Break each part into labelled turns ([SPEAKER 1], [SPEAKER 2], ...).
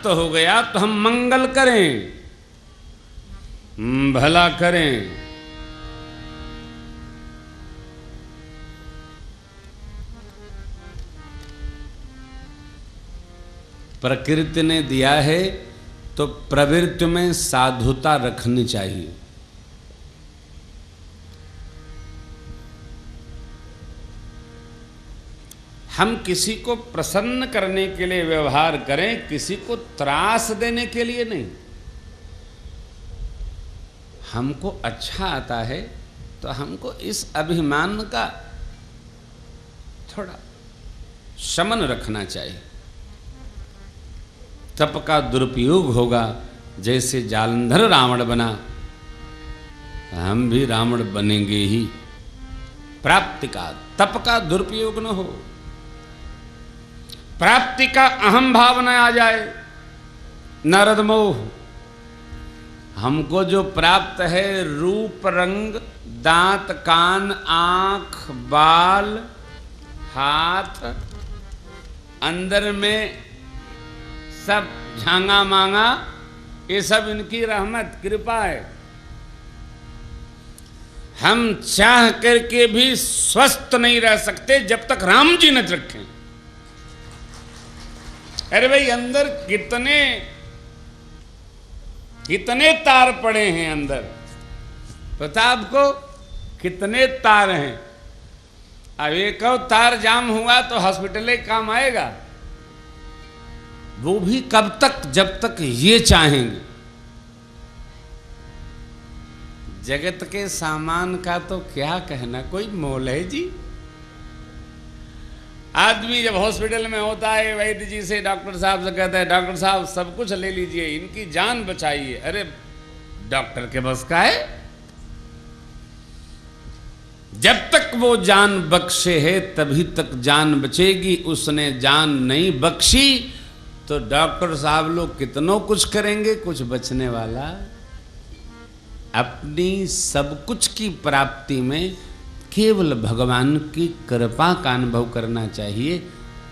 [SPEAKER 1] प्राप्त हो गया तो हम मंगल करें, भला करें। प्रकृति ने दिया है तो प्रवृत्ति में साधुता रखनी चाहिए। हम किसी को प्रसन्न करने के लिए व्यवहार करें, किसी को त्रास देने के लिए नहीं। हमको अच्छा आता है तो हमको इस अभिमान का थोड़ा शमन रखना चाहिए। तप का दुरुपयोग होगा, जैसे जालंधर रावण बना, हम भी रावण बनेंगे ही। प्राप्ति का, तप का दुरुपयोग न हो, प्राप्ति का अहम भावना आ जाए, नारद मोह। हमको जो प्राप्त है रूप रंग, दांत कान आंख बाल हाथ, अंदर में सब झांगा मांगा, ये सब इनकी रहमत कृपा है। हम चाह करके भी स्वस्थ नहीं रह सकते जब तक राम जी न रखें। अरे भाई अंदर कितने तार पड़े हैं अंदर, पता आपको कितने तार हैं? अब एक तार जाम हुआ तो हॉस्पिटल काम आएगा, वो भी कब तक? जब तक ये चाहेंगे। जगत के सामान का तो क्या कहना, कोई मोल है जी। आदमी जब हॉस्पिटल में होता है, वैद्य जी से, डॉक्टर साहब से कहता है, डॉक्टर साहब सब कुछ ले लीजिए, इनकी जान बचाइए। अरे डॉक्टर के बस का है? जब तक वो जान बख्शे है तभी तक जान बचेगी। उसने जान नहीं बख्शी तो डॉक्टर साहब लोग कितनों कुछ करेंगे, कुछ बचने वाला। अपनी सब कुछ की प्राप्ति में केवल भगवान की कृपा का अनुभव करना चाहिए।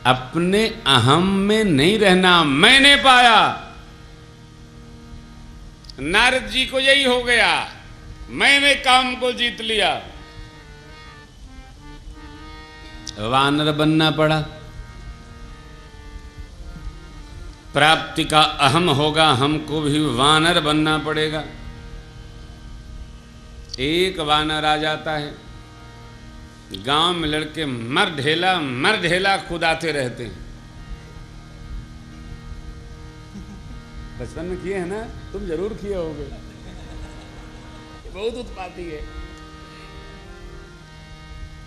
[SPEAKER 1] अपने अहम में नहीं रहना। मैंने पाया, नारद जी को यही हो गया, मैंने काम को जीत लिया, वानर बनना पड़ा। प्राप्ति का अहम होगा, हमको भी वानर बनना पड़ेगा। एक वानर आ जाता है, गांव में लड़के मर ढेला कुदाते रहते हैं। बचपन में किए हैं ना, तुम जरूर किए होगे। बहुत उत्पाती है,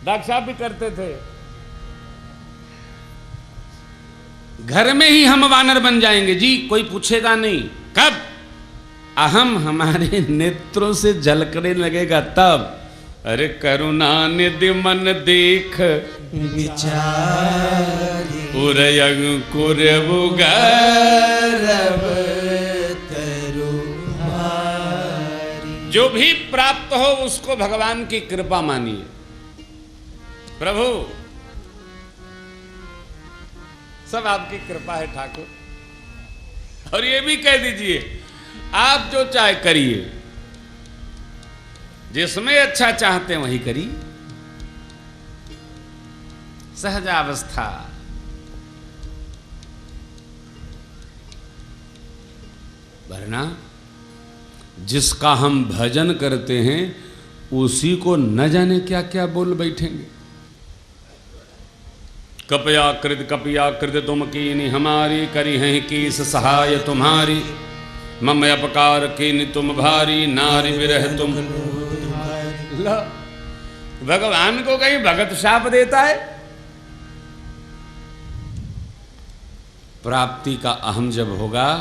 [SPEAKER 1] डॉक्टर साहब भी करते थे। घर में ही हम वानर बन जाएंगे जी, कोई पूछेगा नहीं। कब? अहम हमारे नेत्रों से झलकने लगेगा तब। अरे करुणा निधि मन देख विचारी, उरयंग कुरबु गर्भ तरु भारी। जो भी प्राप्त हो उसको भगवान की कृपा मानिए। प्रभु सब आपकी कृपा है ठाकुर। और ये भी कह दीजिए, आप जो चाहे करिए, जिसमें अच्छा चाहते हैं वही करिए। सहजावस्था। वरना जिसका हम भजन करते हैं उसी को न जाने क्या क्या बोल बैठेंगे। कपया कृत तुम कीनी हमारी, करी हैं कीस सहाय तुम्हारी। मम अपकार कीनी तुम भारी, नारी विरह तुम। भगवान को कहीं भगत शाप देता है? प्राप्ति का अहम जब होगा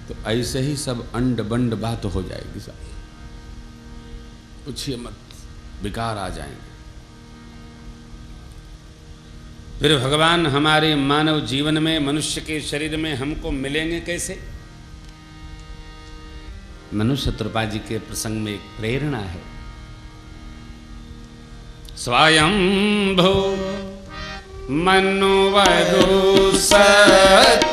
[SPEAKER 1] तो ऐसे ही सब अंड बंड बात हो जाएगी। सब पूछिए मत, विकार आ जाएंगे। फिर भगवान हमारे मानव जीवन में, मनुष्य के शरीर में हमको मिलेंगे कैसे? मनुष्य त्रिपाठी जी के प्रसंग में एक प्रेरणा है। स्वयंभू मनुवरु सतरूप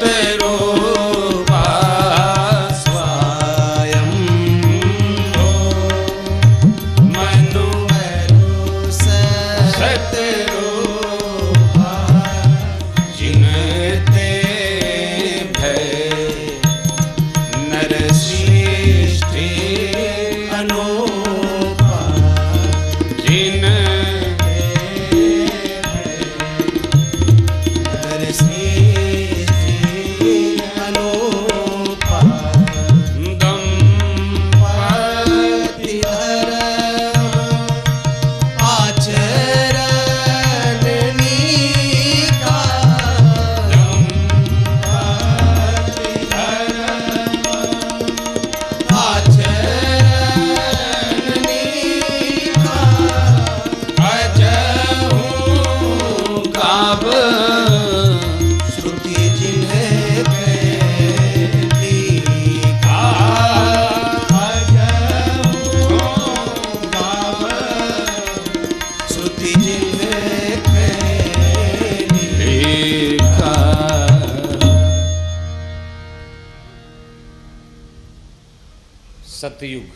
[SPEAKER 1] सतयुग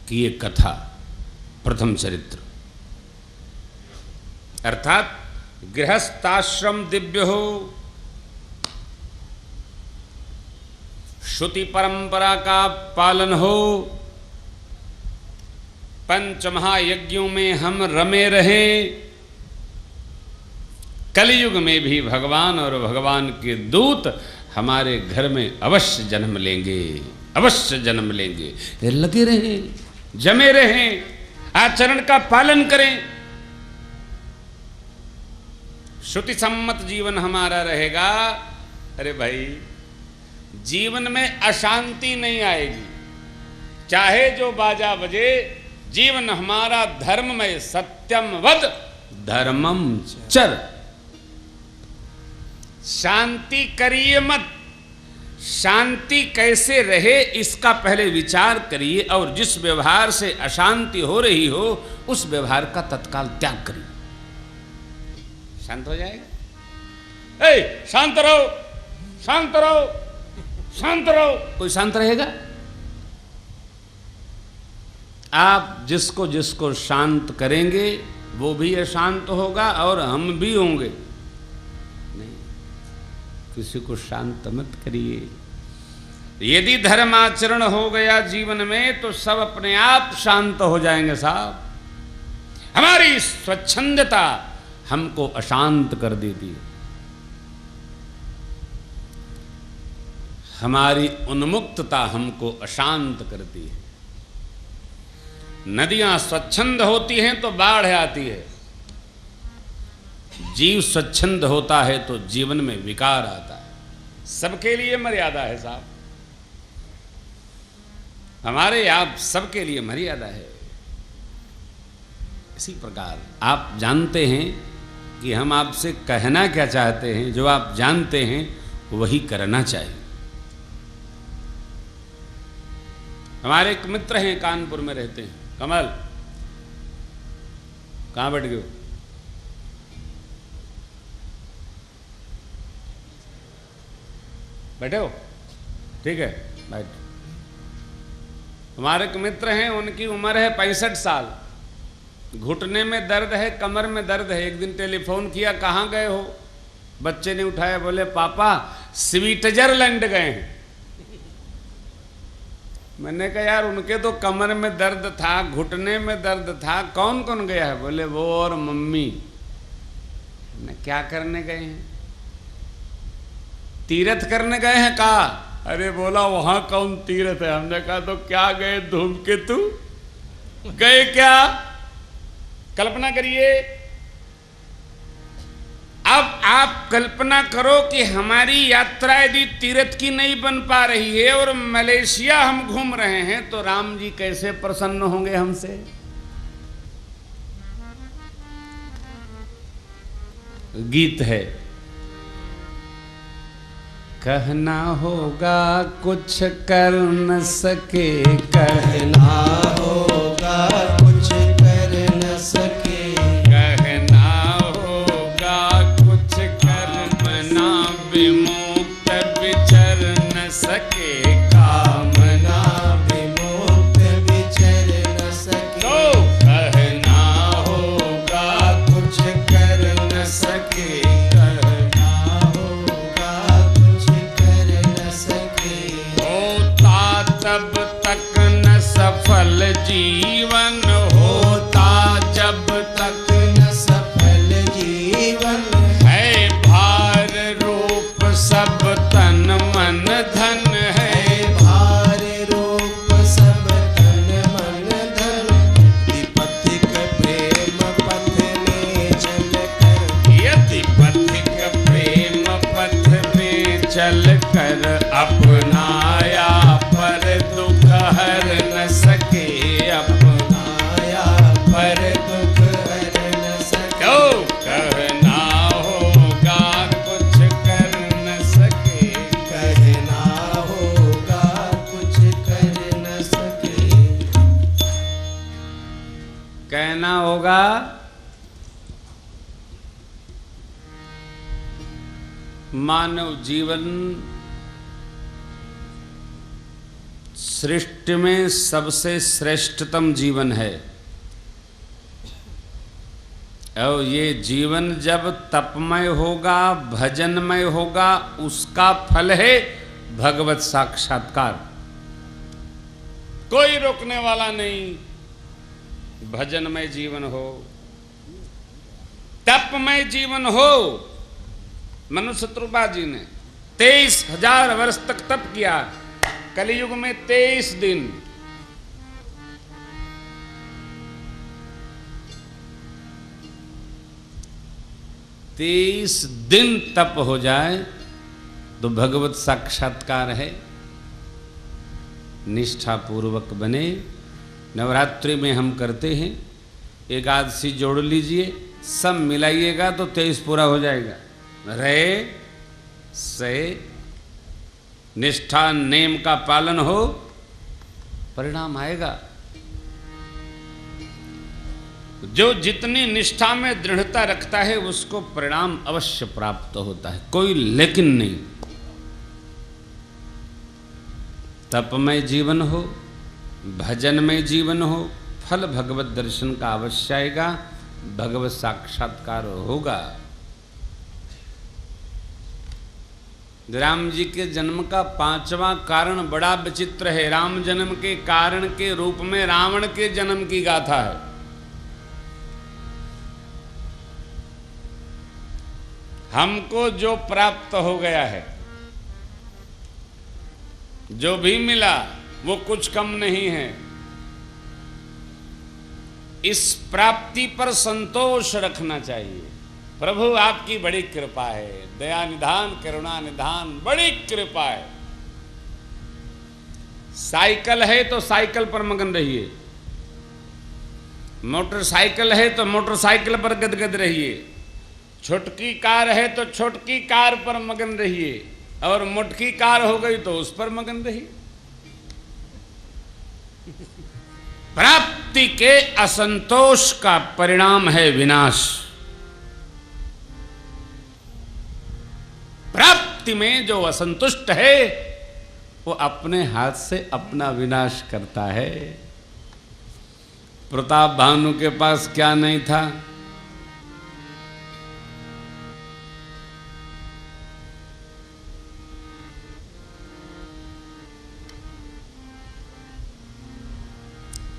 [SPEAKER 1] की एक कथा, प्रथम चरित्र, अर्थात गृहस्थाश्रम दिव्य हो, श्रुति परंपरा का पालन हो, पंच महायज्ञों में हम रमे रहें, कलयुग में भी भगवान और भगवान के दूत हमारे घर में अवश्य जन्म लेंगे, अवश्य जन्म लेंगे। ये लगे रहें, जमे रहें, आचरण का पालन करें, श्रुति सम्मत जीवन हमारा रहेगा। अरे भाई, जीवन में अशांति नहीं आएगी, चाहे जो बाजा बजे, जीवन हमारा धर्ममय, सत्यम वद धर्मम चर। शांति करिए मत, शांति कैसे रहे इसका पहले विचार करिए, और जिस व्यवहार से अशांति हो रही हो उस व्यवहार का तत्काल त्याग करिए, शांत हो जाएगा। ए, शांत रहो, शांत रहो, शांत रहो। कोई शांत रहेगा? आप जिसको जिसको शांत करेंगे वो भी अशांत होगा और हम भी होंगे। नहीं, किसी को शांत मत करिए। यदि धर्माचरण हो गया जीवन में तो सब अपने आप शांत हो जाएंगे साहब। हमारी स्वच्छंदता हमको अशांत कर देती है, हमारी उन्मुक्तता हमको अशांत करती है। नदियां स्वच्छंद होती हैं तो बाढ़ आती है, जीव स्वच्छंद होता है तो जीवन में विकार आता है। सबके लिए मर्यादा है साहब, हमारे आप सबके लिए मर्यादा है। इसी प्रकार आप जानते हैं कि हम आपसे कहना क्या चाहते हैं, जो आप जानते हैं वही करना चाहिए। हमारे एक मित्र हैं, कानपुर में रहते हैं, कमल, कहाँ बैठ गए? बैठे हो? ठीक है, बैठ। हमारे एक मित्र हैं, उनकी उम्र है 65 साल, घुटने में दर्द है, कमर में दर्द है। एक दिन टेलीफोन किया, कहाँ गए हो? बच्चे ने उठाया, बोले पापा स्विट्जरलैंड गए हैं। मैंने कहा यार, उनके तो कमर में दर्द था, घुटने में दर्द था, कौन कौन गया है? बोले वो और मम्मी। मैंने क्या करने गए हैं? तीर्थ करने गए हैं। कहा, अरे बोला वहां कौन तीर्थ है? हमने कहा तो क्या गए, धूमकेतु गए क्या? कल्पना करिए। अब आप कल्पना करो कि हमारी यात्रा यदि तीर्थ की नहीं बन पा रही है और मलेशिया हम घूम रहे हैं, तो राम जी कैसे प्रसन्न होंगे हमसे? गीत है, कहना होगा कुछ कर न सके, कहना होगा कुछ कर न सके, कहना होगा कुछ कर्मना विमुक्त विचर न सके, कामना विमुक्त विचर न सके। तो कहना होगा कुछ कर न सके, तब तक न सफल जीवन होता, जब तक न सफल जीवन है। भार रूप सब तन मन धन है, भार रूप सब तन मन धन। पथिक प्रेम पथ में चल कर, यदि पथिक प्रेम पथ में चल कर अपनाया पर दुख हर न सके, अपनाया पर दुख हर न सके। ओ कहना होगा कुछ कर न सके, कहना होगा कुछ कर न सके, कहना होगा मानव जीवन सृष्टि में सबसे श्रेष्ठतम जीवन है और ये जीवन जब तपमय होगा, भजनमय होगा, उसका फल है भगवत साक्षात्कार। कोई रोकने वाला नहीं। भजनमय जीवन हो, तपमय जीवन हो। मनुष्य शत्रुपा जी ने 23,000 वर्ष तक तप किया, कलियुग में 23 दिन। तेईस दिन तप हो जाए तो भगवत साक्षात्कार है। निष्ठा पूर्वक बने। नवरात्रि में हम करते हैं, एकादशी जोड़ लीजिए, सब मिलाइएगा तो 23 पूरा हो जाएगा। रहे से निष्ठा नेम का पालन हो, परिणाम आएगा। जो जितनी निष्ठा में दृढ़ता रखता है उसको परिणाम अवश्य प्राप्त होता है, कोई लेकिन नहीं। तपमय जीवन हो, भजनमय जीवन हो, फल भगवत दर्शन का अवश्य आएगा, भगवत साक्षात्कार होगा। राम जी के जन्म का 5वां कारण बड़ा विचित्र है। राम जन्म के कारण के रूप में रावण के जन्म की गाथा है। हमको जो प्राप्त हो गया है, जो भी मिला वो कुछ कम नहीं है। इस प्राप्ति पर संतोष रखना चाहिए। प्रभु आपकी बड़ी कृपा है, दया निधान, करुणा निधान, बड़ी कृपा है। साइकिल है तो साइकिल पर मगन रहिए, मोटरसाइकिल है तो मोटरसाइकिल पर गदगद रहिए, छोटकी कार है तो छोटकी कार पर मगन रहिए, और मोटकी कार हो गई तो उस पर मगन रहिए। प्राप्ति के असंतोष का परिणाम है विनाश। प्राप्ति में जो असंतुष्ट है वो अपने हाथ से अपना विनाश करता है। प्रताप भानु के पास क्या नहीं था?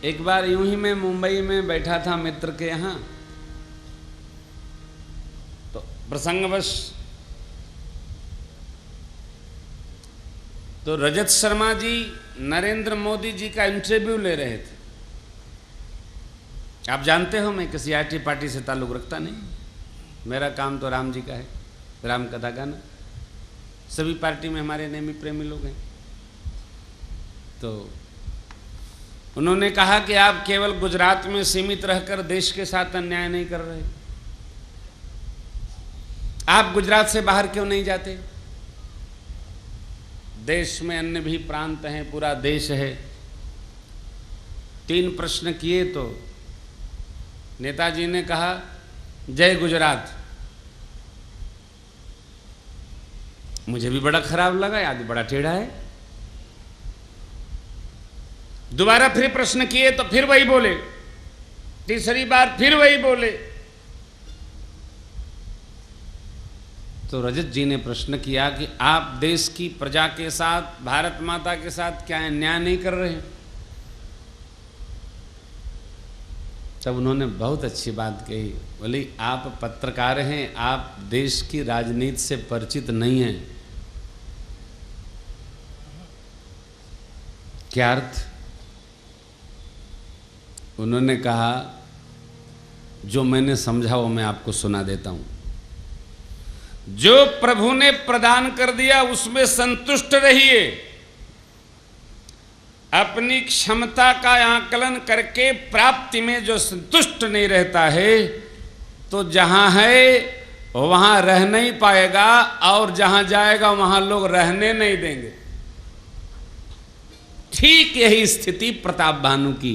[SPEAKER 1] एक बार यूं ही मैं मुंबई में बैठा था मित्र के यहाँ, तो प्रसंगवश तो रजत शर्मा जी नरेंद्र मोदी जी का इंटरव्यू ले रहे थे। आप जानते हो मैं किसी आईटी पार्टी से ताल्लुक़ रखता नहीं, मेरा काम तो राम जी का है, राम कथा गाना। सभी पार्टी में हमारे नेमी प्रेमी लोग हैं। तो उन्होंने कहा कि आप केवल गुजरात में सीमित रहकर देश के साथ अन्याय नहीं कर रहे, आप गुजरात से बाहर क्यों नहीं जाते? देश में अन्य भी प्रांत हैं, पूरा देश है। 3 प्रश्न किए तो नेताजी ने कहा जय गुजरात। मुझे भी बड़ा खराब लगा, आदमी बड़ा टेढ़ा है। दोबारा फिर प्रश्न किए तो फिर वही बोले, तीसरी बार फिर वही बोले। तो रजत जी ने प्रश्न किया कि आप देश की प्रजा के साथ, भारत माता के साथ क्या अन्याय नहीं कर रहे? तब उन्होंने बहुत अच्छी बात कही, बोली आप पत्रकार हैं, आप देश की राजनीति से परिचित नहीं हैं। क्या अर्थ? उन्होंने कहा जो मैंने समझा वो मैं आपको सुना देता हूं। जो प्रभु ने प्रदान कर दिया उसमें संतुष्ट रहिए। अपनी क्षमता का आकलन करके प्राप्ति में जो संतुष्ट नहीं रहता है तो जहां है वहां रह नहीं पाएगा, और जहां जाएगा वहां लोग रहने नहीं देंगे। ठीक यही स्थिति प्रताप भानु की।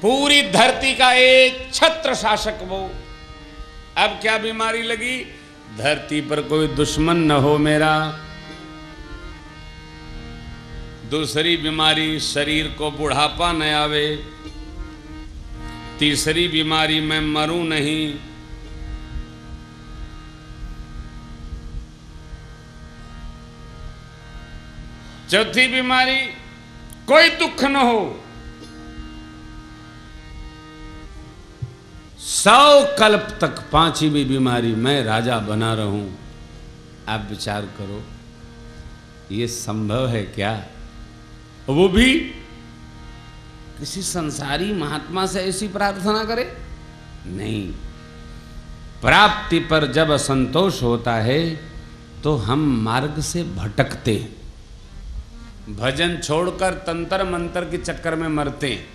[SPEAKER 1] पूरी धरती का एक छत्र शासक वो। अब क्या बीमारी लगी? धरती पर कोई दुश्मन न हो मेरा। दूसरी बीमारी, शरीर को बुढ़ापा न आवे। तीसरी बीमारी, मैं मरूं नहीं। चौथी बीमारी, कोई दुख न हो। 100 कल्प तक पांचवी बीमारी, मैं राजा बना रहूं। आप विचार करो, ये संभव है क्या? वो भी किसी संसारी महात्मा से ऐसी प्रार्थना करे? नहीं। प्राप्ति पर जब असंतोष होता है तो हम मार्ग से भटकते हैं, भजन छोड़कर तंत्र मंत्र के चक्कर में मरते हैं,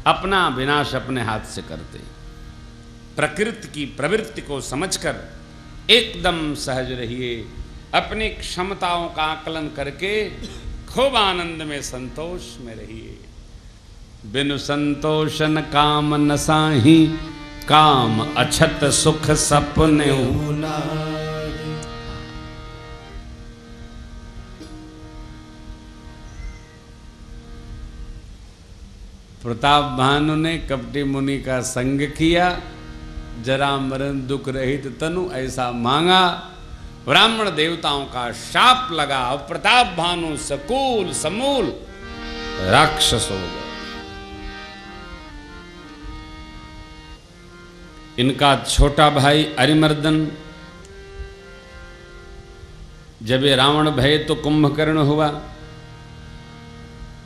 [SPEAKER 1] अपना विनाश अपने हाथ से करते हैं। प्रकृति की प्रवृत्ति को समझकर एकदम सहज रहिए, अपनी क्षमताओं का आकलन करके खूब आनंद में, संतोष में रहिए। बिनु संतोषन काम न साही, काम अछत सुख सपने होना। प्रताप भानु ने कपटी मुनि का संग किया, जरा मरण दुख रहित तनु ऐसा मांगा। ब्राह्मण देवताओं का शाप लगा और प्रताप भानु सकूल समूल राक्षस हो गए। इनका छोटा भाई अरिमर्दन, जब ये रावण भय तो कुंभकर्ण हुआ।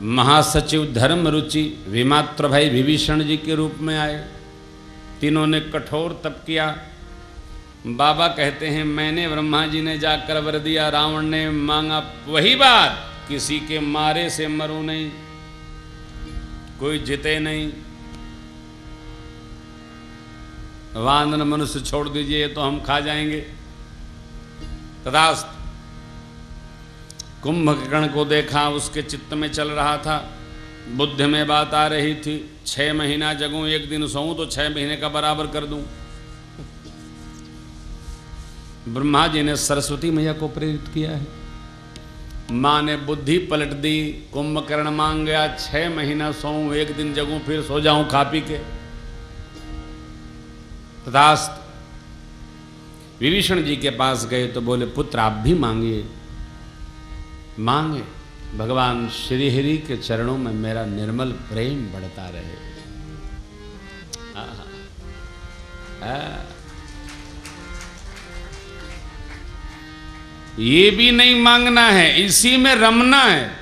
[SPEAKER 1] महासचिव धर्म रुचि विमात्र भाई विभीषण जी के रूप में आए। तीनों ने कठोर तप किया। बाबा कहते हैं, मैंने ब्रह्मा जी ने जाकर वर दिया, रावण ने मांगा वही बात, किसी के मारे से मरूं नहीं, कोई जिते नहीं। वानर मनुष्य छोड़ दीजिए, तो हम खा जाएंगे। तथास्तु। कुंभकर्ण को देखा, उसके चित्त में चल रहा था, बुद्धि में बात आ रही थी, 6 महीना जगूं, 1 दिन सोऊं तो 6 महीने का बराबर कर दूं। ब्रह्मा जी ने सरस्वती मैया को प्रेरित किया है। माँ ने बुद्धि पलट दी। कुंभकर्ण मांग गया, 6 महीना सोऊं, 1 दिन जगूं, फिर सो जाऊं खा पी के। तथास्तु। विभीषण जी के पास गए तो बोले, पुत्र आप भी मांगिए। मांगे। भगवान श्री हरि के चरणों में मेरा निर्मल प्रेम बढ़ता रहे। ये भी नहीं मांगना है, इसी में रमना है।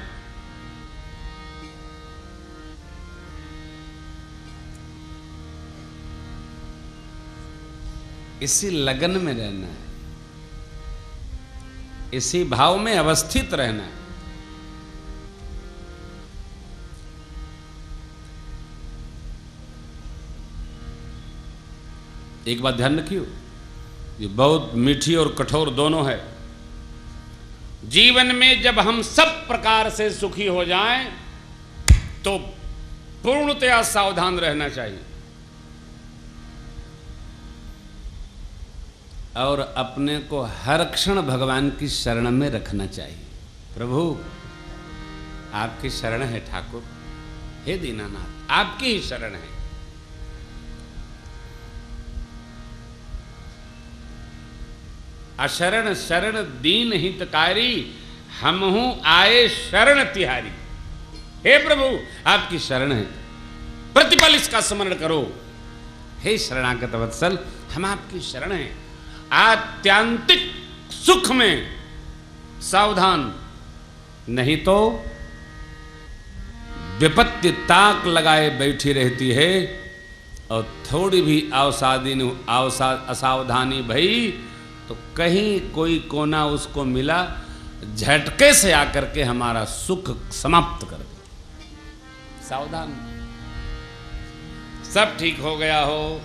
[SPEAKER 1] इसी लगन में रहना है, इसी भाव में अवस्थित रहना है। एक बात ध्यान रखियो, ये बहुत मीठी और कठोर दोनों है। जीवन में जब हम सब प्रकार से सुखी हो जाएं तो पूर्णतया सावधान रहना चाहिए और अपने को हर क्षण भगवान की शरण में रखना चाहिए। प्रभु आपकी शरण है ठाकुर, हे दीनानाथ आपकी ही शरण है। अशरण शरण दीन हितकारी, हमहू आए शरण तिहारी। हे प्रभु आपकी शरण है, प्रतिपल इसका स्मरण करो। हे शरणागत वत्सल हम आपकी शरण हैं। आत्यांतिक सुख में सावधान, नहीं तो विपत्ति ताक लगाए बैठी रहती है और थोड़ी भी असावधानी भई तो कहीं कोई कोना उसको मिला, झटके से आकर के हमारा सुख समाप्त कर दे। सावधान। सब ठीक हो गया हो,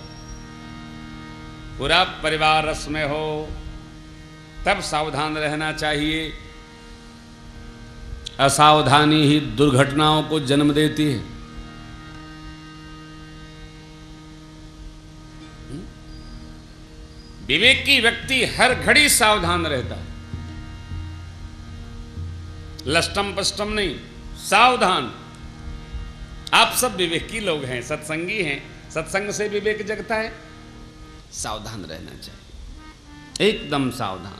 [SPEAKER 1] पूरा परिवार रस में हो, तब सावधान रहना चाहिए। असावधानी ही दुर्घटनाओं को जन्म देती है। विवेकी व्यक्ति हर घड़ी सावधान रहता है, लष्टम पष्टम नहीं, सावधान। आप सब विवेकी लोग हैं, सत्संगी हैं, सत्संग से विवेक जगता है। सावधान रहना चाहिए, एकदम सावधान।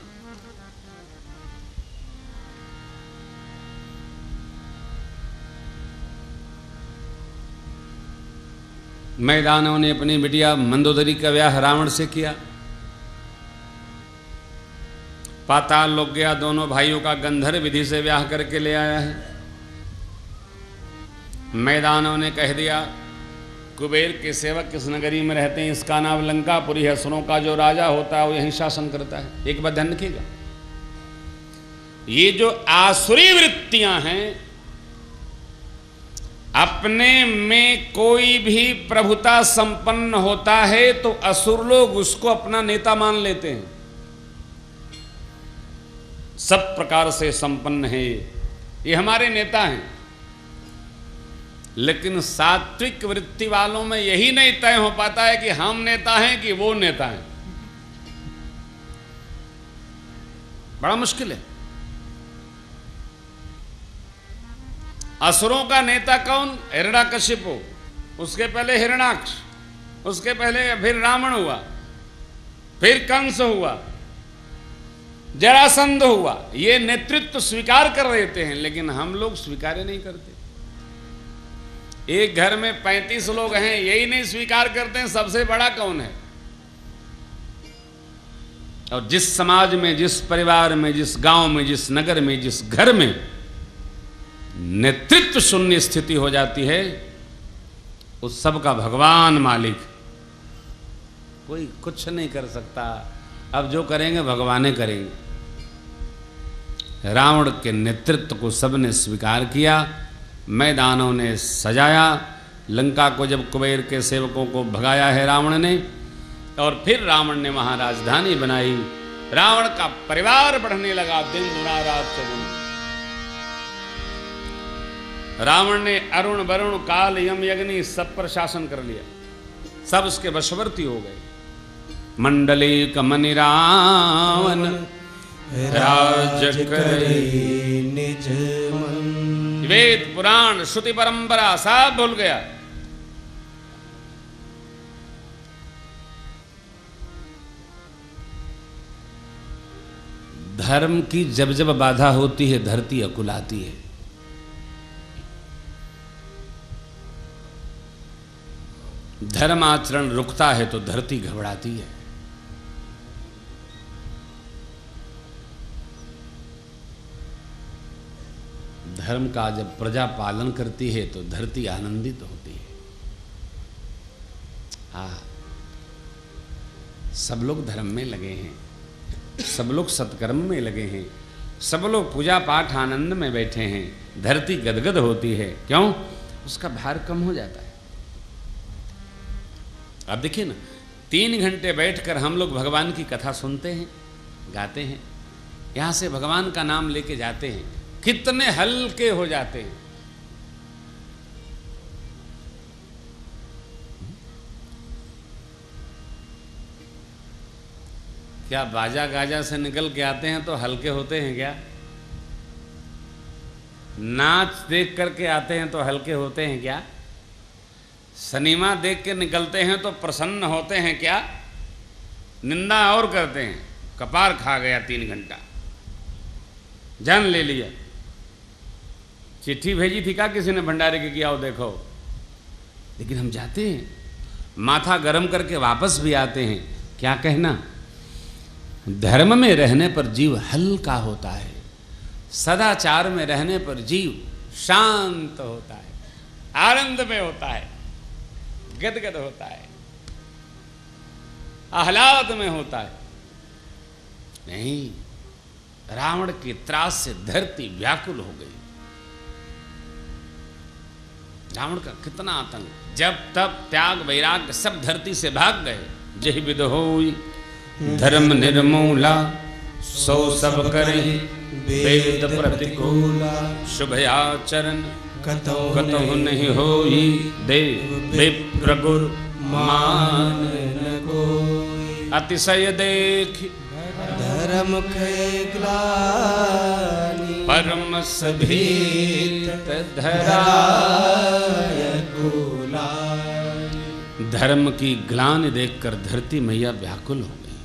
[SPEAKER 1] मैदानों ने अपनी बिटिया मंदोदरी का ब्याह रावण से किया। पाताल लोक गया, दोनों भाइयों का गंधर्व विधि से ब्याह करके ले आया है। मैदानों ने कह दिया कुबेर के सेवक किस नगरी में रहते हैं, इसका नाम लंकापुरी है, असुरों का जो राजा होता है वो यहीं शासन करता है। एक बात ध्यान रखिएगा, ये जो आसुरी वृत्तियां हैं, अपने में कोई भी प्रभुता संपन्न होता है तो असुर लोग उसको अपना नेता मान लेते हैं। सब प्रकार से संपन्न है ये हमारे नेता हैं। लेकिन सात्विक वृत्ति वालों में यही नहीं तय हो पाता है कि हम नेता हैं कि वो नेता हैं। बड़ा मुश्किल है। असुरों का नेता कौन? हिरण्याकशिपु, उसके पहले हिरण्याक्ष, उसके पहले फिर रावण हुआ, फिर कंस हुआ, जरासंध हुआ। ये नेतृत्व स्वीकार कर लेते हैं, लेकिन हम लोग स्वीकार नहीं करते। एक घर में 35 लोग हैं, यही नहीं स्वीकार करते हैं सबसे बड़ा कौन है। और जिस समाज में, जिस परिवार में, जिस गांव में, जिस नगर में, जिस घर में नेतृत्व शून्य स्थिति हो जाती है, उस सब का भगवान मालिक, कोई कुछ नहीं कर सकता। अब जो करेंगे भगवान करेंगे। रावण के नेतृत्व को सबने स्वीकार किया। मैदानों ने सजाया। लंका को जब कुबेर के सेवकों को भगाया है रावण ने, और फिर रावण ने वहां राजधानी बनाई। रावण का परिवार बढ़ने लगा, दिन गुना रात चौगुना। रावण ने अरुण वरुण काल यम यज्ञ सब पर शासन कर लिया, सब उसके वशवर्ती हो गए। मंडली कमनि रावण राज करे निज मन। वेद पुराण श्रुति परंपरा सब भूल गया। धर्म की जब जब बाधा होती है, धरती अकुलाती है। धर्म आचरण रुकता है तो धरती घबराती है। धर्म का जब प्रजा पालन करती है तो धरती आनंदित होती है। सब लोग धर्म में लगे हैं, सब लोग सत्कर्म में लगे हैं, सब लोग पूजा पाठ आनंद में बैठे हैं। धरती गदगद होती है। क्यों? उसका भार कम हो जाता है। अब देखिए ना, 3 घंटे बैठकर हम लोग भगवान की कथा सुनते हैं, गाते हैं, यहाँ से भगवान का नाम लेके जाते हैं, कितने हल्के हो जाते हैं। क्या बाजा गाजा से निकल के आते हैं तो हल्के होते हैं क्या? नाच देख करके आते हैं तो हल्के होते हैं क्या? सिनेमा देख के निकलते हैं तो प्रसन्न होते हैं क्या? निंदा और करते हैं। कपार खा गया 3 घंटा, जान ले लिया। चिट्ठी भेजी थी क्या किसी ने भंडारे की, किया हो देखो। लेकिन हम जाते हैं, माथा गरम करके वापस भी आते हैं। क्या कहना? धर्म में रहने पर जीव हल्का होता है, सदाचार में रहने पर जीव शांत होता है, आनंद में होता है, गदगद होता है, आह्लाद में होता है। नहीं, रावण के त्रास से धरती व्याकुल हो गई। रावण का कितना आतंक, जब तब त्याग वैराग्य सब धरती से भाग गए। जय विद होई धर्म निर्मूला, सो सब करे वेद प्रतिकूला। शुभ आचरण कतहु नहीं होई, देव विप्र गुरु मान न कोई। अतिशय देख
[SPEAKER 2] धर्म के ग्लानि
[SPEAKER 1] परम सभीत धरा धर्म की ग्लानि देखकर धरती मैया व्याकुल हो गई।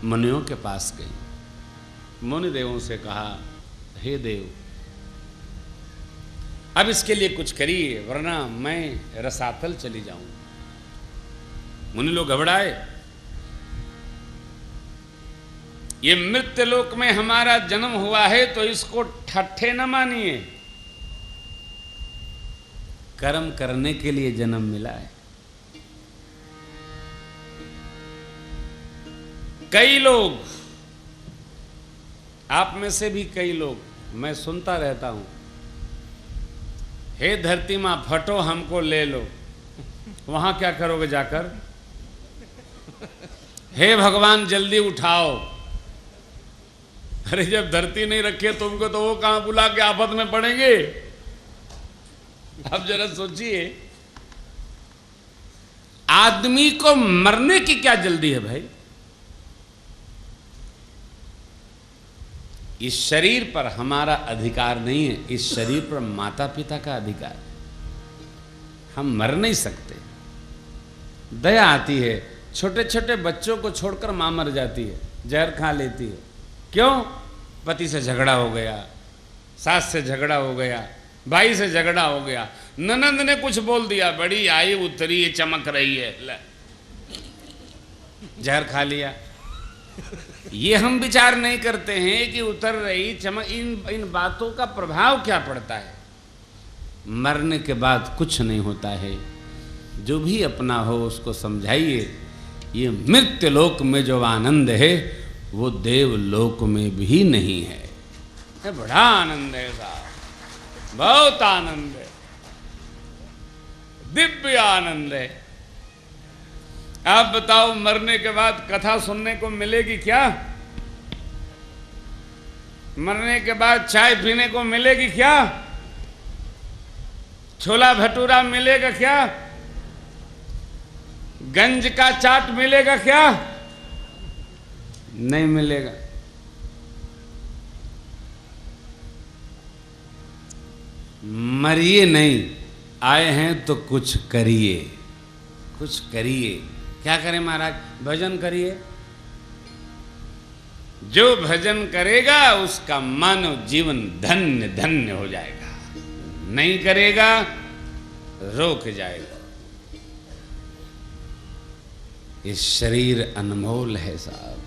[SPEAKER 1] मुनियों के पास गई, मुनि देवों से कहा, हे देव, अब इसके लिए कुछ करिए वरना मैं रसातल चली जाऊं। मुनि लोग घबराए, ये मृत्युलोक में हमारा जन्म हुआ है तो इसको ठट्ठे न मानिए, कर्म करने के लिए जन्म मिला है। कई लोग, आप में से भी कई लोग, मैं सुनता रहता हूं, हे धरती मां फटो हमको ले लो। वहां क्या करोगे जाकर? हे भगवान जल्दी उठाओ। अरे जब धरती नहीं रखे तुमको तो वो कहां बुला के आफत में पड़ेंगे? अब जरा सोचिए, आदमी को मरने की क्या जल्दी है भाई? इस शरीर पर हमारा अधिकार नहीं है, इस शरीर पर माता पिता का अधिकार है। हम मर नहीं सकते। दया आती है, छोटे छोटे बच्चों को छोड़कर मां मर जाती है, जहर खा लेती है। क्यों? पति से झगड़ा हो गया, सास से झगड़ा हो गया, भाई से झगड़ा हो गया, ननंद ने कुछ बोल दिया, बड़ी आई उतरी ये चमक रही है, जहर खा लिया। ये हम विचार नहीं करते हैं कि उतर रही चमक, इन बातों का प्रभाव क्या पड़ता है। मरने के बाद कुछ नहीं होता है। जो भी अपना हो उसको समझाइए, ये मृत्यु लोक में जो आनंद है वो देवलोक में भी नहीं है। ये बड़ा आनंद है साहब, बहुत आनंद है, दिव्य आनंद है। आप बताओ, मरने के बाद कथा सुनने को मिलेगी क्या? मरने के बाद चाय पीने को मिलेगी क्या? छोला भटूरा मिलेगा क्या? गंज का चाट मिलेगा क्या? नहीं मिलेगा। मरिए नहीं, आए हैं तो कुछ करिए, कुछ करिए। क्या करें महाराज? भजन करिए। जो भजन करेगा उसका मानव जीवन धन्य धन्य हो जाएगा, नहीं करेगा रोक जाएगा। ये शरीर अनमोल है साहब।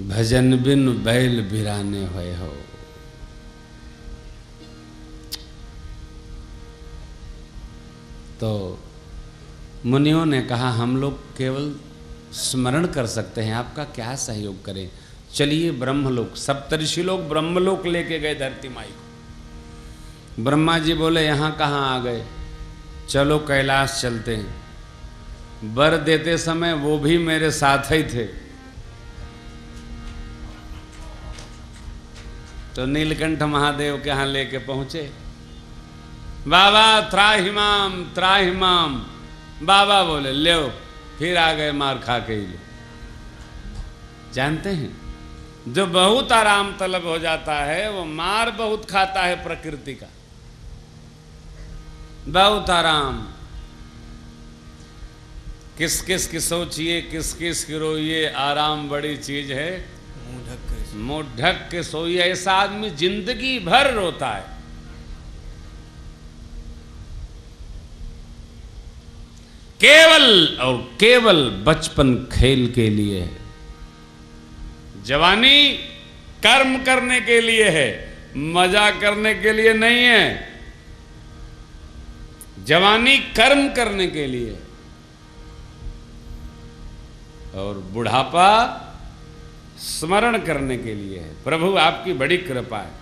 [SPEAKER 1] भजन बिन बैल बिराने हुए हो। तो मुनियों ने कहा, हम लोग केवल स्मरण कर सकते हैं, आपका क्या सहयोग करें? चलिए ब्रह्मलोक। सप्तऋषि लोग ब्रह्मलोक लेके गए धरती माई को। ब्रह्मा जी बोले, यहाँ कहाँ आ गए, चलो कैलाश चलते हैं। वर देते समय वो भी मेरे साथ ही थे। तो नीलकंठ महादेव के यहाँ लेके पहुंचे। बाबा त्राहिमाम त्राहिमाम। बाबा बोले, ले फिर आ गए मार खा के ही। जानते हैं, जो बहुत आराम तलब हो जाता है वो मार बहुत खाता है प्रकृति का। बहुत आराम। किस किस की सोचिए, किस किस की रोइए, आराम बड़ी चीज है। मुंह ढक के सोइए। ऐसा आदमी जिंदगी भर रोता है। केवल और केवल बचपन खेल के लिए है। जवानी कर्म करने के लिए है, मजा करने के लिए नहीं है। जवानी कर्म करने के लिए और बुढ़ापा स्मरण करने के लिए है। प्रभु आपकी बड़ी कृपा है।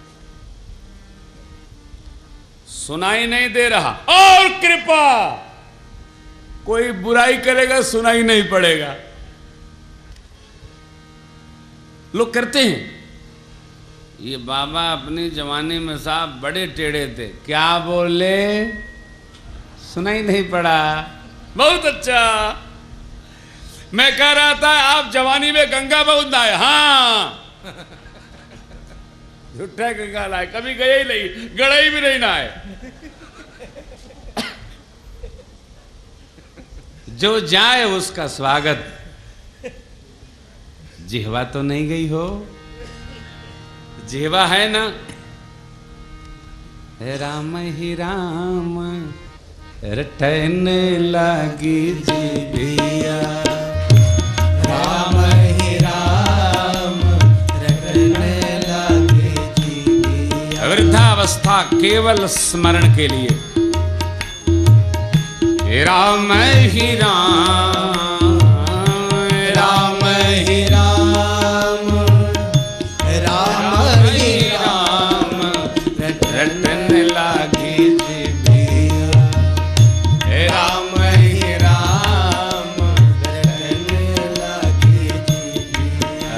[SPEAKER 1] सुनाई नहीं दे रहा और कृपा। कोई बुराई करेगा सुनाई नहीं पड़ेगा। लोग करते हैं, ये बाबा अपनी जवानी में साहब बड़े टेढ़े थे। क्या बोले सुनाई नहीं पड़ा। बहुत अच्छा। मैं कह रहा था आप जवानी में गंगा बहुत नहाए। हाँ झूठा गंगा नहाए, कभी गए ही नहीं, गड़ई भी नहीं नहाए। जो जाए उसका स्वागत। जिह्वा तो नहीं गई हो? जिह्वा है ना? राम ही राम रटन लागी जिभिया,
[SPEAKER 2] राम ही राम रटन लागी जिभिया।
[SPEAKER 1] वृद्धावस्था केवल स्मरण के लिए। राम ही राम,
[SPEAKER 2] राम ही राम, राम ही राम
[SPEAKER 1] रटन लागी जिभिया।
[SPEAKER 2] राम ही राम रटन लागी जिभिया।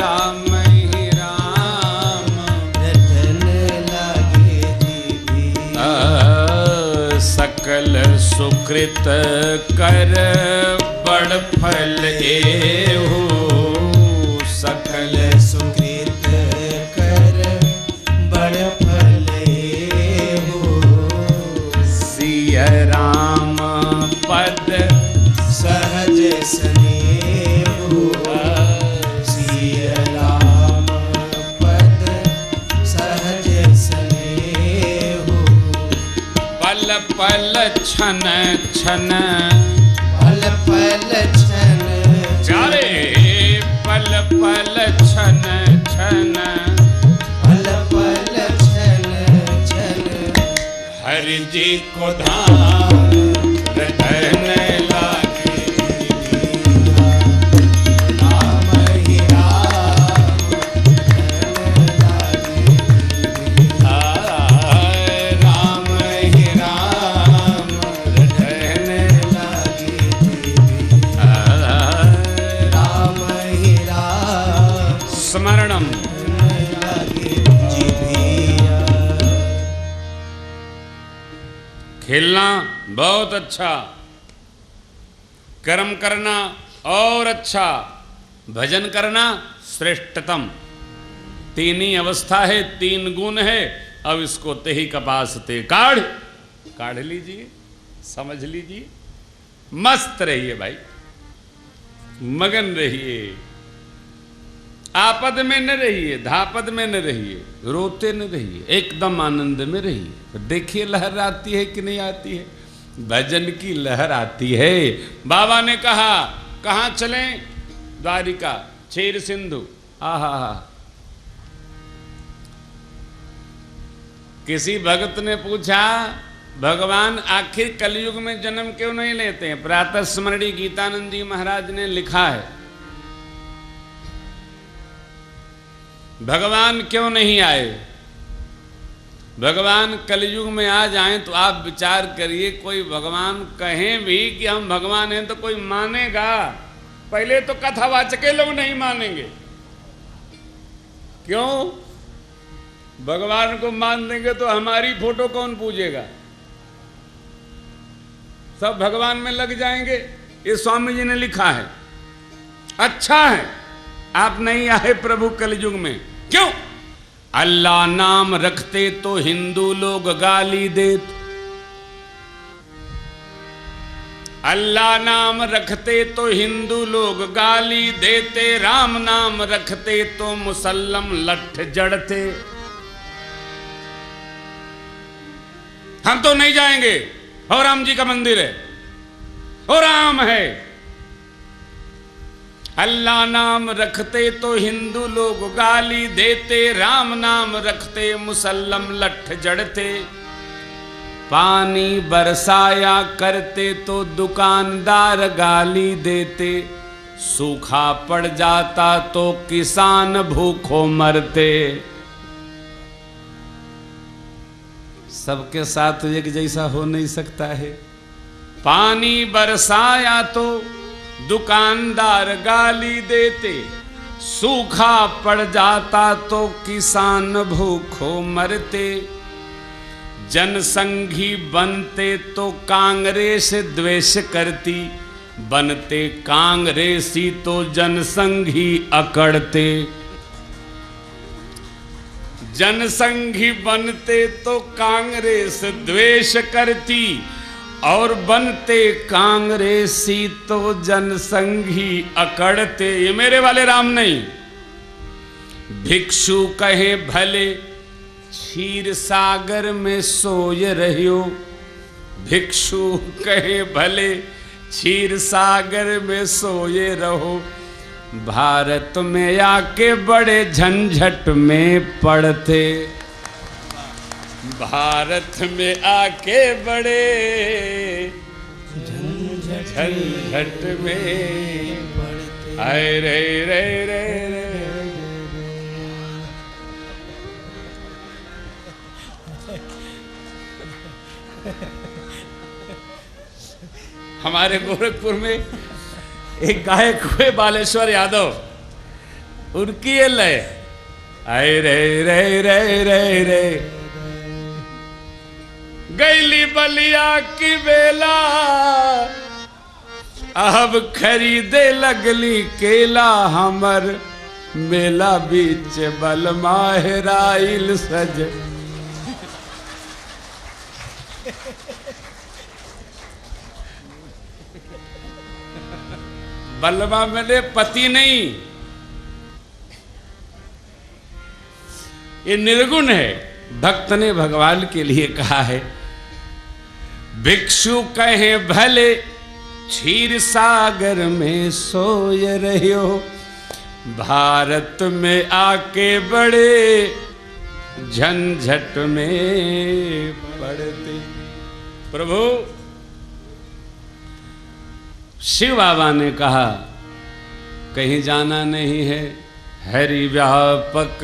[SPEAKER 1] राम ही राम
[SPEAKER 2] रटन लागी जिभिया।
[SPEAKER 1] सकल सुकृत कर बड़ फल एहु। सकल
[SPEAKER 2] सुकृत कर बड़ फल एहु।
[SPEAKER 1] सिय राम पद
[SPEAKER 2] सहज स्नेहु। सिय राम पद सहज स्नेहु।
[SPEAKER 1] पल पल छन छन
[SPEAKER 2] पल पल छन
[SPEAKER 1] चारे पल पल छन छन
[SPEAKER 2] पल पल छन छन।
[SPEAKER 1] हरि जी को धाम रटन लागे जिभिया।
[SPEAKER 2] राम ही राम रटन लागी जिभिया।
[SPEAKER 1] राम ही राम रटन
[SPEAKER 2] लागी जिभिया। राम ही राम
[SPEAKER 1] स्मरणम।
[SPEAKER 2] लागी जिभिया।
[SPEAKER 1] खेलना बहुत अच्छा, कर्म करना और अच्छा, भजन करना श्रेष्ठतम। तीन ही अवस्था है, तीन गुण है। अब इसको तेहि कपास ते काढ़ लीजिए, समझ लीजिए, मस्त रहिए भाई, मगन रहिए, आपद में न रहिए, धापद में न रहिए, रोते न रहिए, एकदम आनंद में रहिए। तो देखिए लहर आती है कि नहीं आती है? भजन की लहर आती है। बाबा ने कहा कहाँ चलें? द्वारिका, क्षीर सिंधु। आहा हा। किसी भक्त ने पूछा भगवान आखिर कलयुग में जन्म क्यों नहीं लेते हैं? प्रातः स्मरणी गीतानंद जी महाराज ने लिखा है भगवान क्यों नहीं आए। भगवान कलयुग में आ जाएं तो आप विचार करिए, कोई भगवान कहें भी कि हम भगवान हैं तो कोई मानेगा? पहले तो कथावाचके लोग नहीं मानेंगे। क्यों? भगवान को मान देंगे तो हमारी फोटो कौन पूजेगा? सब भगवान में लग जाएंगे। ये स्वामी जी ने लिखा है। अच्छा है आप नहीं आए प्रभु कलयुग में। क्यों? अल्लाह नाम रखते तो हिंदू लोग गाली देते, अल्लाह नाम रखते तो हिंदू लोग गाली देते, राम नाम रखते तो मुसल्लम लठ जड़ते। हम तो नहीं जाएंगे, और राम जी का मंदिर है, और राम है। अल्लाह नाम रखते तो हिंदू लोग गाली देते, राम नाम रखते मुसल्लम लठ जड़ते। पानी बरसाया करते तो दुकानदार गाली देते, सूखा पड़ जाता तो किसान भूखों मरते। सबके साथ एक जैसा हो नहीं सकता है। पानी बरसाया तो दुकानदार गाली देते, सूखा पड़ जाता तो किसान भूखों मरते, जनसंघी बनते तो कांग्रेस द्वेष करती, बनते कांग्रेसी तो जनसंघी अकड़ते। जनसंघी बनते तो कांग्रेस द्वेष करती, और बनते कांग्रेसी तो जनसंघी अकड़ते। ये मेरे वाले राम नहीं। भिक्षु कहे भले क्षीर सागर में सोए रहियो, भिक्षु कहे भले क्षीर सागर में सोए रहो, भारत में आके बड़े झंझट में पड़ते, भारत में आके बड़े झंझट में पड़ते। आए रे रे रे रे। हमारे गोरखपुर में एक गायक हुए बालेश्वर यादव, उनकी ये लय, आए रे रे रे रे रे। गैली बलिया की बेला, अब खरीदे लगली केला, हमर मेला बीच बलमा हेराइल सज। बलवा मेरे पति नहीं, ये निर्गुण है। भक्त ने भगवान के लिए कहा है, भिक्षु कहे भले क्षीर सागर में सोए रहियो, भारत में आके बड़े झंझट में पड़ते। प्रभु शिव बाबा ने कहा, कहीं जाना नहीं है, हरि व्यापक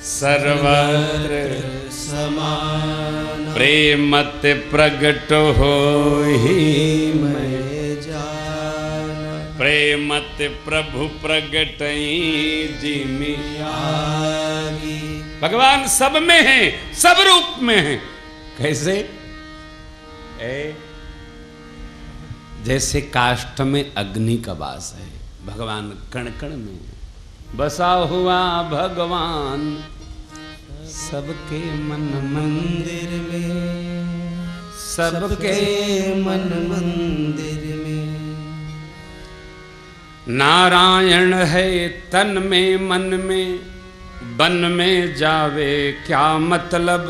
[SPEAKER 1] सर्वत्र
[SPEAKER 2] समान,
[SPEAKER 1] प्रेमत प्रगट हो ही
[SPEAKER 2] मैं जाना,
[SPEAKER 1] प्रेमत प्रभु प्रगट जिमी
[SPEAKER 2] आगी।
[SPEAKER 1] भगवान सब में है, सब रूप में है। कैसे? जैसे काष्ठ में अग्नि का वास है, भगवान कण कण में बसा हुआ भगवान सबके मन मंदिर में, सबके मन मंदिर में। नारायण है तन में मन में, बन में जावे क्या मतलब,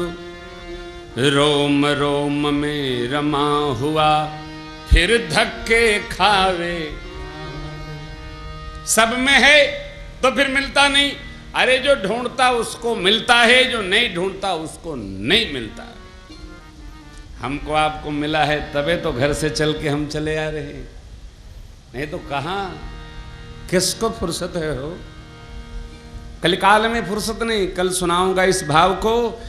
[SPEAKER 1] रोम रोम में रमा हुआ फिर धक्के खावे। सब में है तो फिर मिलता नहीं। अरे जो ढूंढता उसको मिलता है, जो नहीं ढूंढता उसको नहीं मिलता। हमको आपको मिला है तबे तो घर से चल के हम चले आ रहे हैं, नहीं तो कहाँ, किसको फुर्सत है हो। कलिकाल में फुर्सत नहीं। कल सुनाऊंगा इस भाव को।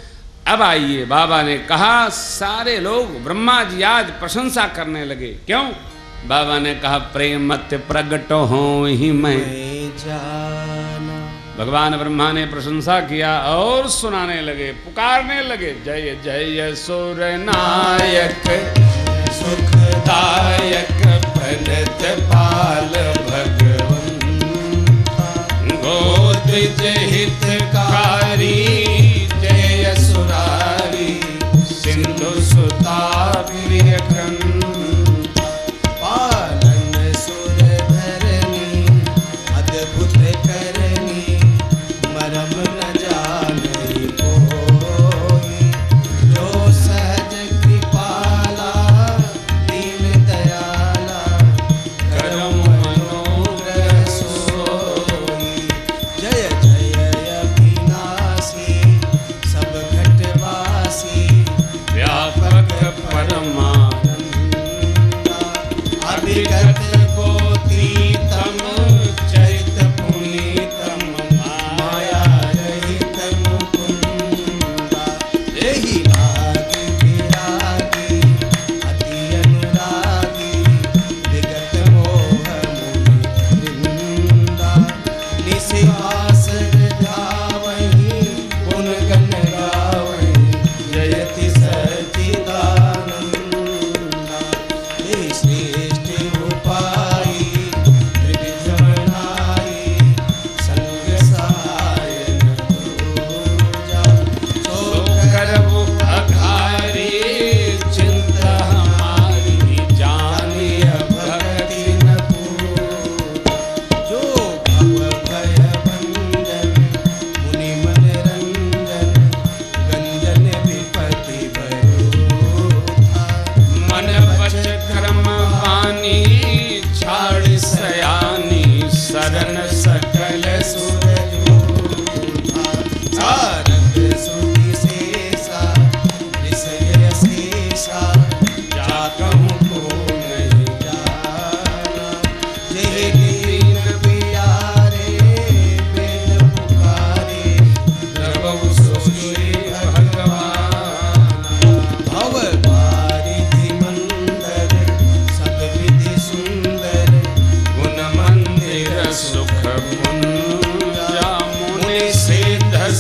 [SPEAKER 1] अब आइए, बाबा ने कहा, सारे लोग ब्रह्मा जी आज प्रशंसा करने लगे। क्यों? बाबा ने कहा, प्रेम मत प्रगट हो ही मैं
[SPEAKER 2] जाना।
[SPEAKER 1] भगवान ब्रह्मा ने प्रशंसा किया और सुनाने लगे, पुकारने लगे, जय जय सुर नायक
[SPEAKER 2] सुखदायक भरत पाल भगवंता,
[SPEAKER 1] गोद्विज हितकारी जय सुरारी, सिंधु सुता प्रियकंता,
[SPEAKER 2] पालन सुर धरनी अद्भुत करनी, मरम न जाने कोई, जो सहज कृपाला दीन दयाला, करम मनोरथ सोई। जय जय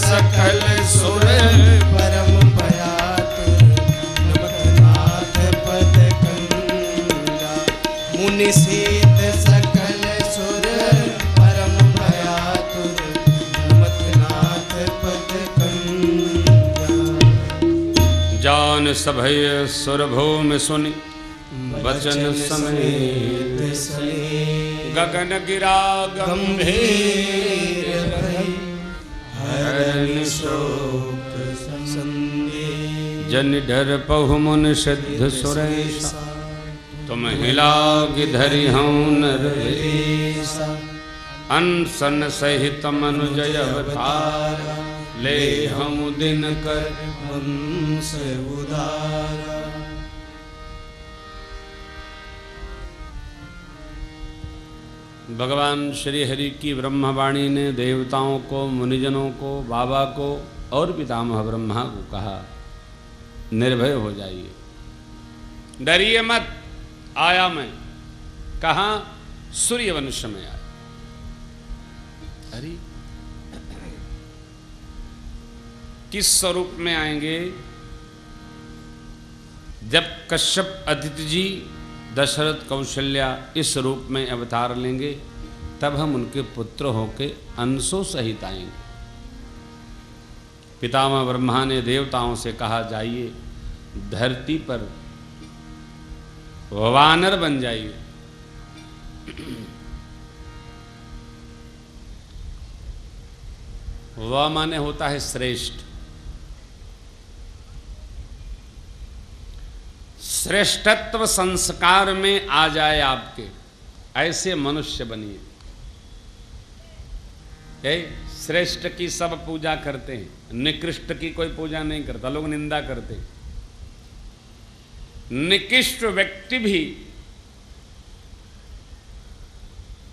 [SPEAKER 1] सकल सुर
[SPEAKER 2] परम भयातुर नमकनाथ पद कंगा मुनि सीत सकल सुर परम भयातुर नमकनाथ पद कंगा
[SPEAKER 1] जान सभय सुर भूमि सुनि वचन समेत गगन गिरा गंभीर
[SPEAKER 2] भई हरनि शोक संगे
[SPEAKER 1] जन डर पहु मुन सिद्ध सुरेशा तुम हिला गिधरि हूँ नरेशा अनसन सहित मनुजय अवतार ले हम दिन कर
[SPEAKER 2] हंस उदारा
[SPEAKER 1] भगवान श्री हरि की ब्रह्मवाणी ने देवताओं को, मुनिजनों को, बाबा को और पितामह ब्रह्मा को कहा, निर्भय हो जाइए, डरिए मत। आया मैं कहाँ? सूर्यवंश में आया। अरे किस स्वरूप में आएंगे? जब कश्यप अदिति जी, दशरथ, कौशल्या इस रूप में अवतार लेंगे, तब हम उनके पुत्र होके अंशों सहित आएंगे। पितामह ब्रह्मा ने देवताओं से कहा, जाइए धरती पर वानर बन जाइए। व माने होता है श्रेष्ठ। श्रेष्ठत्व संस्कार में आ जाए आपके, ऐसे मनुष्य बनिए। श्रेष्ठ की सब पूजा करते हैं, निकृष्ट की कोई पूजा नहीं करता, लोग निंदा करते हैं। निकृष्ट व्यक्ति भी,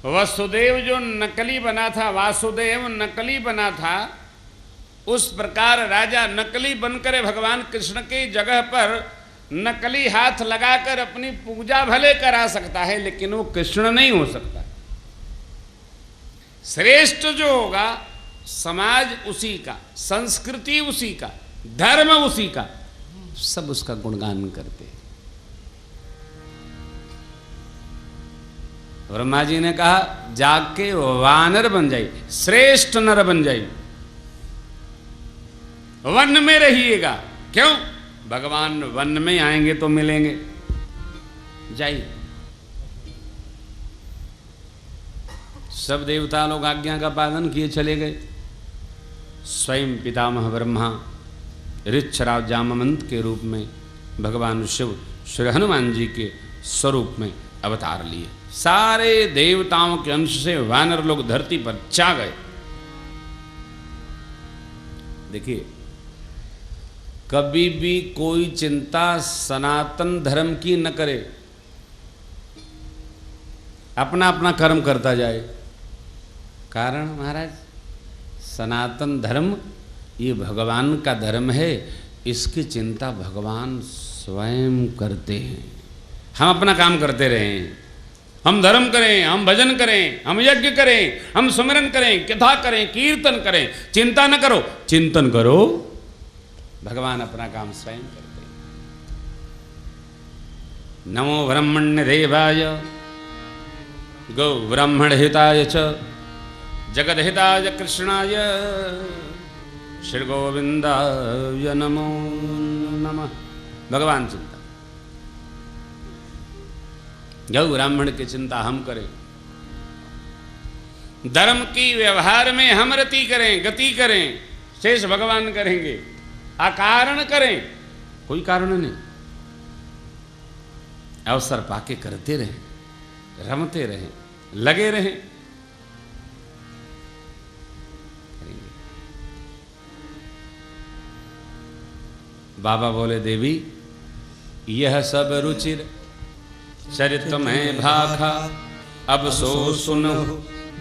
[SPEAKER 1] वसुदेव जो नकली बना था, वासुदेव नकली बना था, उस प्रकार राजा नकली बनकर भगवान कृष्ण की जगह पर नकली हाथ लगाकर अपनी पूजा भले करा सकता है, लेकिन वो कृष्ण नहीं हो सकता। श्रेष्ठ जो होगा, समाज उसी का, संस्कृति उसी का, धर्म उसी का, सब उसका गुणगान करते हैं। ब्रह्मा जी ने कहा, जाके वानर बन जाइए, श्रेष्ठ नर बन जाइए, वन में रहिएगा। क्यों? भगवान वन में आएंगे तो मिलेंगे। जाइए। सब देवता लोग आज्ञा का पालन किए चले गए। स्वयं पितामह ब्रह्मा ऋक्षराज जामवंत के रूप में भगवान शिव श्री हनुमान जी के स्वरूप में अवतार लिए। सारे देवताओं के अंश से वानर लोग धरती पर छा गए। देखिए, कभी भी कोई चिंता सनातन धर्म की न करे, अपना अपना कर्म करता जाए। कारण महाराज, सनातन धर्म ये भगवान का धर्म है, इसकी चिंता भगवान स्वयं करते हैं। हम अपना काम करते रहें, हम धर्म करें, हम भजन करें, हम यज्ञ करें, हम सुमिरन करें, कथा करें, कीर्तन करें, चिंता न करो। चिंतन करो, भगवान अपना काम स्वयं करते हैं। नमो ब्रह्मण्य देवाय गौ ब्राह्मण हिताय च जगद हिताय कृष्णाय श्री गोविंदाय नमो नमः। भगवान चिंता, गौ ब्राह्मण की चिंता हम करें, धर्म की व्यवहार में हम रति करें, गति करें, शेष भगवान करेंगे। अकारण करें, कोई कारण नहीं, अवसर पाके करते रहें, रमते रहें, लगे रहें। बाबा बोले, देवी यह सब रुचिर चरित में भाखा, अब सो सुनो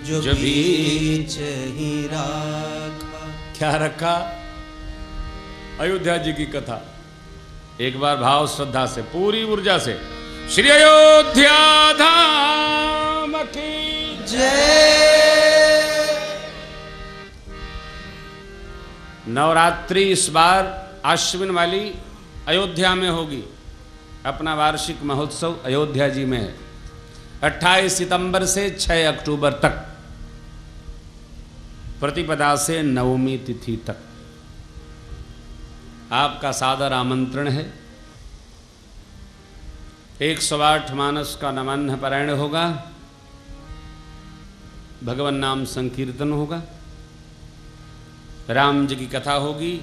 [SPEAKER 2] जो बीच ही राखा।
[SPEAKER 1] क्या रखा? अयोध्या जी की कथा। एक बार भाव श्रद्धा से, पूरी ऊर्जा से, श्री अयोध्या धाम की
[SPEAKER 2] जय।
[SPEAKER 1] नवरात्रि इस बार आश्विन वाली अयोध्या में होगी। अपना वार्षिक महोत्सव अयोध्या जी में है 28 सितंबर से 6 अक्टूबर तक, प्रतिपदा से नवमी तिथि तक। आपका सादर आमंत्रण है। 108 मानस का नवान्न पारायण होगा, भगवान नाम संकीर्तन होगा, राम जी की कथा होगी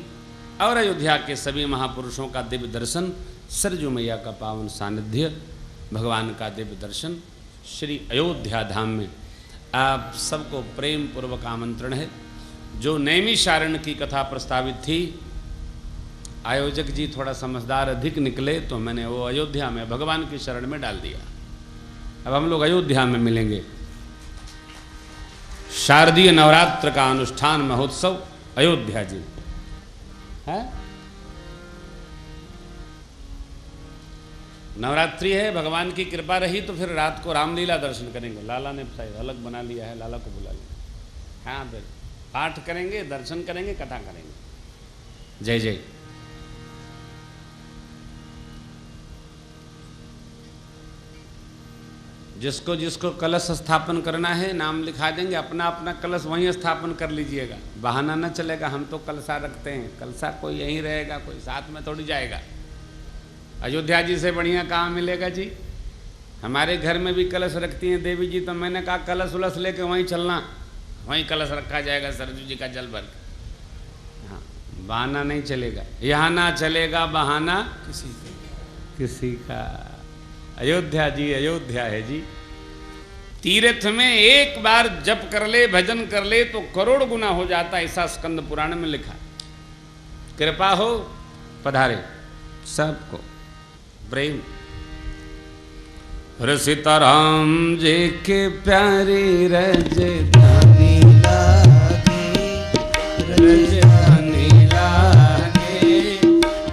[SPEAKER 1] और अयोध्या के सभी महापुरुषों का दिव्य दर्शन, सरजू मैया का पावन सानिध्य, भगवान का दिव्य दर्शन श्री अयोध्या धाम में। आप सबको प्रेम पूर्वक आमंत्रण है। जो नैमिषारण्य की कथा प्रस्तावित थी, आयोजक जी थोड़ा समझदार अधिक निकले तो मैंने वो अयोध्या में भगवान की शरण में डाल दिया। अब हम लोग अयोध्या में मिलेंगे। शारदीय नवरात्र का अनुष्ठान महोत्सव अयोध्या जी है। नवरात्रि है, भगवान की कृपा रही तो फिर रात को रामलीला दर्शन करेंगे। लाला ने शायद अलग बना लिया है, लाला को बुला लिया। हाँ, पाठ करेंगे, दर्शन करेंगे, कथा करेंगे। जय जय। जिसको जिसको कलश स्थापन करना है नाम लिखा देंगे, अपना अपना कलश वहीं स्थापन कर लीजिएगा। बहाना न चलेगा हम तो कलशा रखते हैं, कलशा कोई यहीं रहेगा, कोई साथ में थोड़ी जाएगा। अयोध्या जी से बढ़िया कहाँ मिलेगा जी। हमारे घर में भी कलश रखती हैं देवी जी, तो मैंने कहा कलश उलस लेके वहीं चलना, वहीं कलश रखा जाएगा सरजू जी का जल भर। हाँ, बहाना नहीं चलेगा, यहाँ ना चलेगा बहाना किसी का। अयोध्या जी अयोध्या है जी। तीर्थ में एक बार जप कर ले, भजन कर ले तो करोड़ गुना हो जाता, ऐसा स्कंद पुराण में लिखा। कृपा हो पधारे सबको प्रेम। रसिता राम जी के प्यारे रजधानी लागे, रजधानी लागे,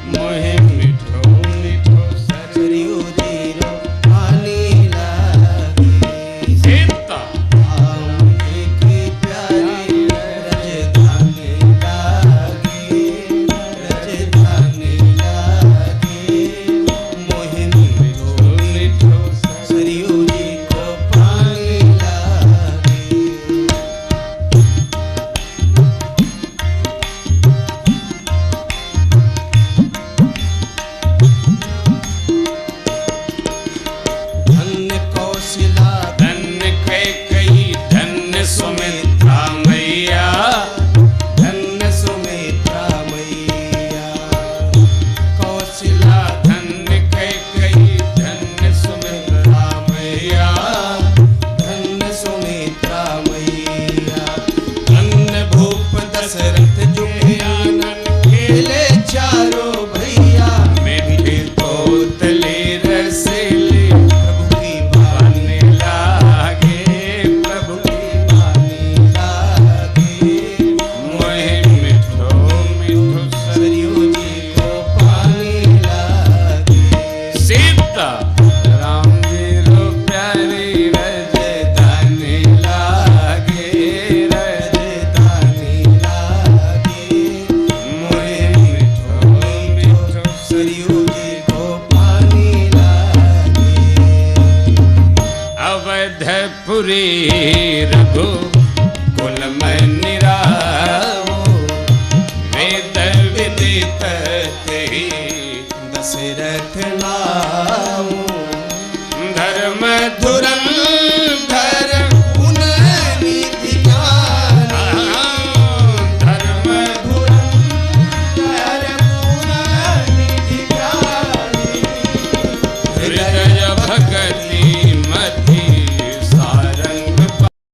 [SPEAKER 1] मोहे मिठो मिठो सरयू जीरो पानी लागे। सीता राम जी के प्यारे रजधानी लागे, रजधानी लागे, मोहे मिठो मिठो सरयू जी को पानी लागे। धन्य कौशिला धन्य कैकेयी, धन्य सुमित्रा मैया, धन्य सुमित्रा मैया। कौशिला धन्य कैकेयी, धन्य सुमित्रा मैया, धन्य सुमित्रा मैया। धन्य भूप दशरथ जुगे आनन, खेले चारों भैया, मीठे तोतले रसीले, प्रभु की बानी लागे, प्रभु की बानी लागे, मोहे मिठो मिठो सरयू जी को पानी लागे। सीता राम जी रो प्यारी रजधानी लागे, रजधानी लागे, मोहे मिठो मिठो सरयू जी को पानी लागे। अवधपुरी रघु